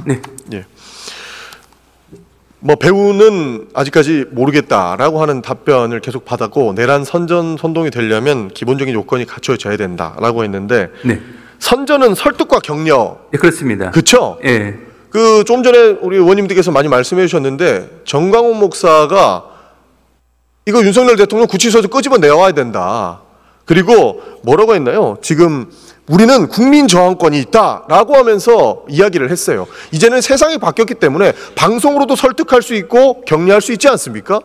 네. 예. 뭐 배우는 아직까지 모르겠다라고 하는 답변을 계속 받았고 내란 선전 선동이 되려면 기본적인 요건이 갖춰져야 된다라고 했는데 네. 선전은 설득과 격려. 네, 그렇습니다. 그렇죠? 예. 그 좀 전에 우리 의원님들께서 많이 말씀해 주셨는데 정광훈 목사가 이거 윤석열 대통령 구치소에서 끄집어 내와야 된다. 그리고 뭐라고 했나요? 지금 우리는 국민 저항권이 있다라고 하면서 이야기를 했어요. 이제는 세상이 바뀌었기 때문에 방송으로도 설득할 수 있고 격려할 수 있지 않습니까?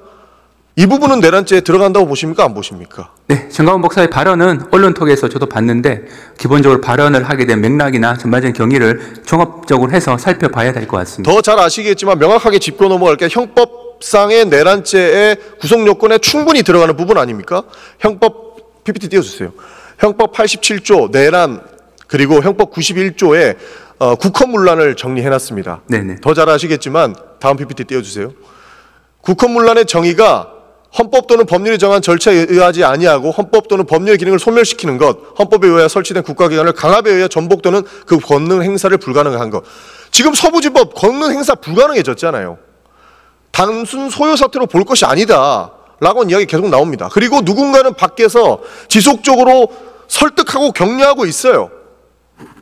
이 부분은 내란죄에 들어간다고 보십니까? 안 보십니까? 네, 정광훈 목사의 발언은 언론톡에서 저도 봤는데 기본적으로 발언을 하게 된 맥락이나 전반적인 경위를 종합적으로 해서 살펴봐야 될 것 같습니다. 더 잘 아시겠지만 명확하게 짚고 넘어갈게요. 형법상의 내란죄의 구성 요건에 충분히 들어가는 부분 아닙니까? 형법 PPT 띄워주세요. 형법 87조 내란 그리고 형법 91조에 국헌문란을 정리해놨습니다. 네네. 더 잘 아시겠지만 다음 PPT 띄워주세요. 국헌문란의 정의가 헌법 또는 법률이 정한 절차에 의하지 아니하고 헌법 또는 법률의 기능을 소멸시키는 것, 헌법에 의해 설치된 국가기관을 강압에 의해 전복 또는 그 권능 행사를 불가능한 것. 지금 서부지법 권능 행사 불가능해졌잖아요. 단순 소요 사태로 볼 것이 아니다 라고 이야기 계속 나옵니다. 그리고 누군가는 밖에서 지속적으로 설득하고 격려하고 있어요.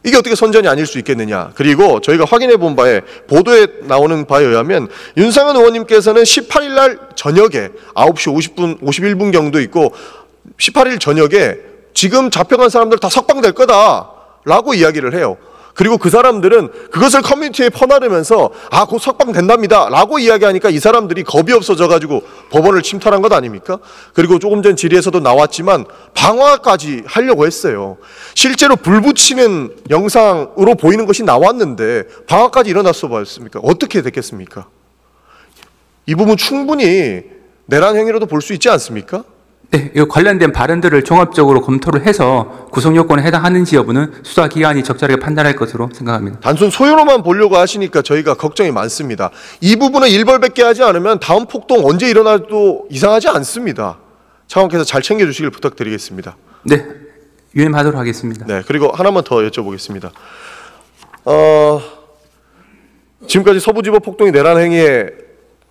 이게 어떻게 선전이 아닐 수 있겠느냐. 그리고 저희가 확인해 본 바에 보도에 나오는 바에 의하면 윤상현 의원님께서는 18일 날 저녁에 9시 51분 경도 있고 18일 저녁에 지금 잡혀간 사람들 다 석방될 거다라고 이야기를 해요. 그리고 그 사람들은 그것을 커뮤니티에 퍼나르면서 곧 석방된답니다 라고 이야기하니까 이 사람들이 겁이 없어져가지고 법원을 침탈한 것 아닙니까? 그리고 조금 전 질의에서도 나왔지만 방화까지 하려고 했어요. 실제로 불 붙이는 영상으로 보이는 것이 나왔는데 방화까지 일어났어 봤습니까? 어떻게 됐겠습니까? 이 부분 충분히 내란 행위로도 볼 수 있지 않습니까? 네, 이 관련된 발언들을 종합적으로 검토를 해서 구성 요건에 해당하는지 여부는 수사기관이 적절하게 판단할 것으로 생각합니다. 단순 소요로만 보려고 하시니까 저희가 걱정이 많습니다. 이 부분을 일벌백계 하지 않으면 다음 폭동 언제 일어나도 이상하지 않습니다. 차관께서 잘 챙겨주시길 부탁드리겠습니다. 네, 유념하도록 하겠습니다. 네, 그리고 하나만 더 여쭤보겠습니다. 지금까지 서부지법 폭동이 내란 행위에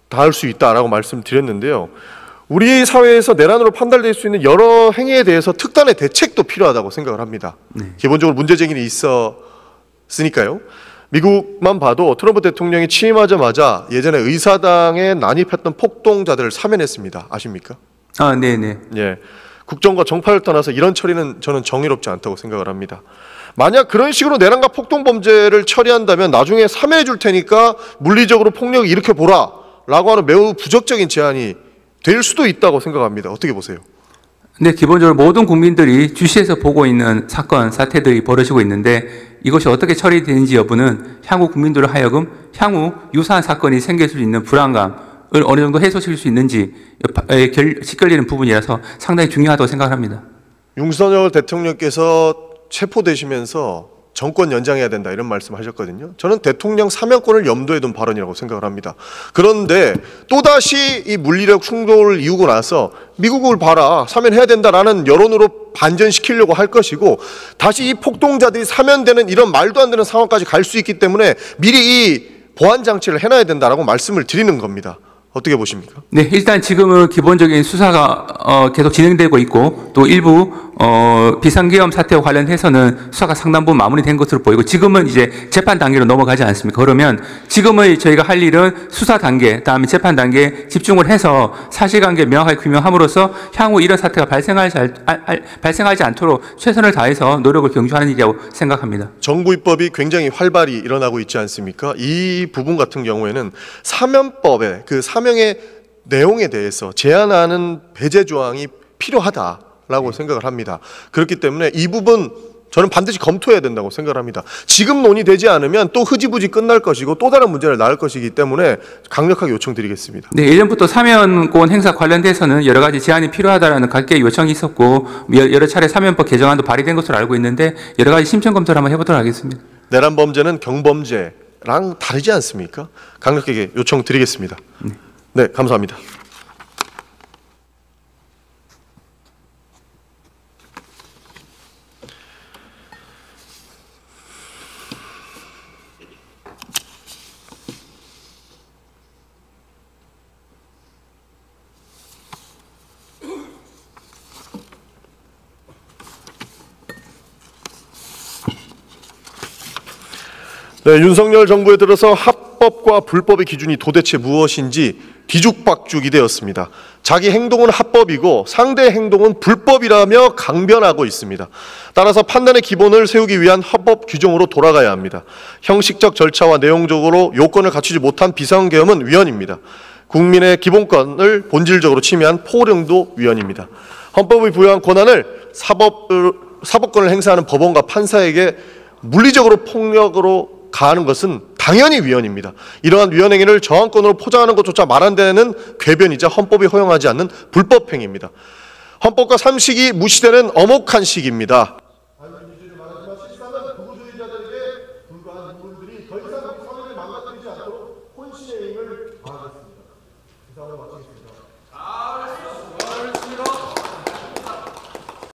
닿을 수 있다라고 말씀드렸는데요. 우리 사회에서 내란으로 판단될 수 있는 여러 행위에 대해서 특단의 대책도 필요하다고 생각을 합니다. 네. 기본적으로 문제 제기는 있었으니까요. 미국만 봐도 트럼프 대통령이 취임하자마자 예전에 의사당에 난입했던 폭동자들을 사면했습니다. 아십니까? 네네. 예, 국정과 정파를 떠나서 이런 처리는 저는 정의롭지 않다고 생각을 합니다. 만약 그런 식으로 내란과 폭동 범죄를 처리한다면 나중에 사면해 줄 테니까 물리적으로 폭력을 일으켜보라 라고 하는 매우 부적적인 제안이 될 수도 있다고 생각합니다. 어떻게 보세요? 네, 기본적으로 모든 국민들이 주시해서 보고 있는 사건, 사태들이 벌어지고 있는데 이것이 어떻게 처리되는지 여부는 향후 국민들을 하여금 향후 유사한 사건이 생길 수 있는 불안감을 어느 정도 해소시킬 수 있는지 직결되는 부분이라서 상당히 중요하다고 생각합니다. 윤석열 대통령께서 체포되시면서 정권 연장해야 된다 이런 말씀하셨거든요. 저는 대통령 사면권을 염두에 둔 발언이라고 생각을 합니다. 그런데 또다시 이 물리력 충돌을 이루고 나서 미국을 봐라 사면해야 된다라는 여론으로 반전시키려고 할 것이고 다시 이 폭동자들이 사면되는 이런 말도 안 되는 상황까지 갈 수 있기 때문에 미리 이 보안 장치를 해놔야 된다라고 말씀을 드리는 겁니다. 어떻게 보십니까? 네, 일단 지금은 기본적인 수사가 계속 진행되고 있고 또 일부 비상계엄 사태와 관련해서는 수사가 상당 부분 마무리된 것으로 보이고 지금은 이제 재판 단계로 넘어가지 않습니까? 그러면 지금의 저희가 할 일은 수사 단계, 다음에 재판 단계에 집중을 해서 사실관계 명확하게 규명함으로써 향후 이런 사태가 발생하지 않도록 최선을 다해서 노력을 경주하는 일이라고 생각합니다. 정부 입법이 굉장히 활발히 일어나고 있지 않습니까? 이 부분 같은 경우에는 사면법의 그 사명의 내용에 대해서 제한하는 배제 조항이 필요하다라고 생각을 합니다. 그렇기 때문에 이 부분 저는 반드시 검토해야 된다고 생각을 합니다. 지금 논의되지 않으면 또 흐지부지 끝날 것이고 또 다른 문제를 낳을 것이기 때문에 강력하게 요청드리겠습니다. 네, 예전부터 사면권 행사 관련돼서는 여러 가지 제한이 필요하다라는 각계 요청이 있었고 여러 차례 사면법 개정안도 발의된 것으로 알고 있는데 여러 가지 심층 검토를 한번 해보도록 하겠습니다. 내란 범죄는 경범죄랑 다르지 않습니까? 강력하게 요청드리겠습니다. 네, 감사합니다. 네, 윤석열 정부에 들어서 합법과 불법의 기준이 도대체 무엇인지 뒤죽박죽이 되었습니다. 자기 행동은 합법이고 상대의 행동은 불법이라며 강변하고 있습니다. 따라서 판단의 기본을 세우기 위한 헌법 규정으로 돌아가야 합니다. 형식적 절차와 내용적으로 요건을 갖추지 못한 비상계엄은 위헌입니다. 국민의 기본권을 본질적으로 침해한 포령도 위헌입니다. 헌법이 부여한 권한을 사법권을 행사하는 법원과 판사에게 물리적으로 폭력으로 가하는 것은 당연히 위헌입니다. 이러한 위헌 행위를 저항권으로 포장하는 것조차 말 안 되는 궤변이자 헌법이 허용하지 않는 불법 행위입니다. 헌법과 상식이 무시되는 엄혹한 시기입니다. 더 이상 사회를 망가뜨리지 않도록 혼신의 힘을 다하겠습니다. 이상으로 마치겠습니다.